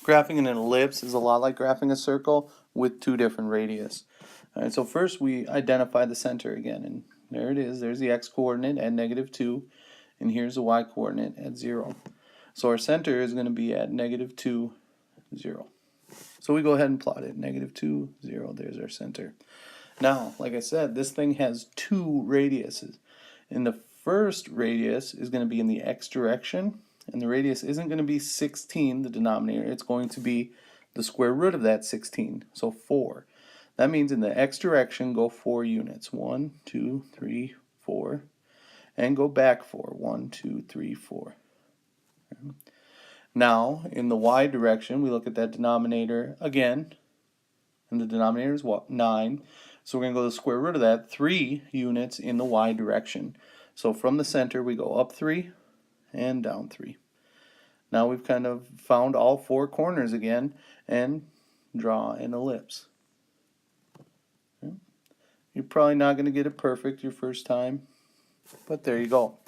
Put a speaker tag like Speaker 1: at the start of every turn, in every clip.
Speaker 1: Graphing an ellipse is a lot like graphing a circle with two different radius. All right, so first we identify the center again, and there it is. There's the x-coordinate at -2, and here's the y-coordinate at 0. So our center is going to be at -2, 0. So we go ahead and plot it, -2, 0. There's our center. Now, like I said, this thing has two radiuses. And the first radius is going to be in the x direction, and the radius isn't going to be 16, the denominator. It's going to be the square root of that 16, so 4. That means in the x direction, go 4 units. 1, 2, 3, 4. And go back 4. 1, 2, 3, 4. Now, in the y direction, we look at that denominator again, and the denominator is what? 9. So we're going to go to the square root of that, 3 units in the y direction. So from the center, we go up 3 and down 3. Now we've kind of found all 4 corners again and draw an ellipse. Okay. You're probably not going to get it perfect your first time, but there you go.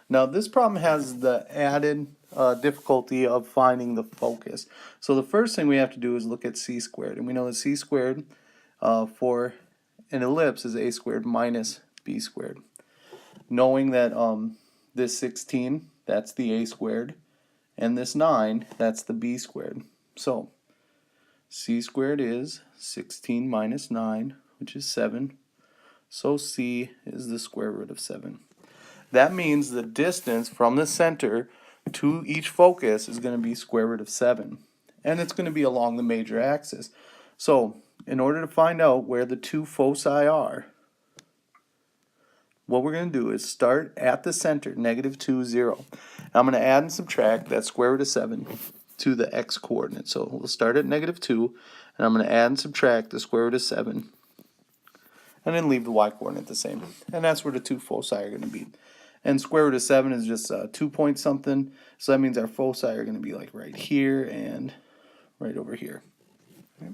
Speaker 1: Now this problem has the added difficulty of finding the focus. So the first thing we have to do is look at c squared, and we know that c squared for an ellipse is a squared minus b squared. Knowing that this 16, that's the a squared, and this 9, that's the b squared. So c squared is 16 minus 9, which is 7. So c is the square root of 7. That means the distance from the center to each focus is going to be square root of 7. And it's going to be along the major axis. So in order to find out where the two foci are, what we're going to do is start at the center, -2, 0. I'm going to add and subtract that square root of 7 to the x-coordinate. So we'll start at -2, and I'm going to add and subtract the square root of 7, and then leave the y-coordinate the same. And that's where the two foci are going to be. And square root of 7 is just 2 point something, so that means our foci are going to be like right here and right over here. Okay.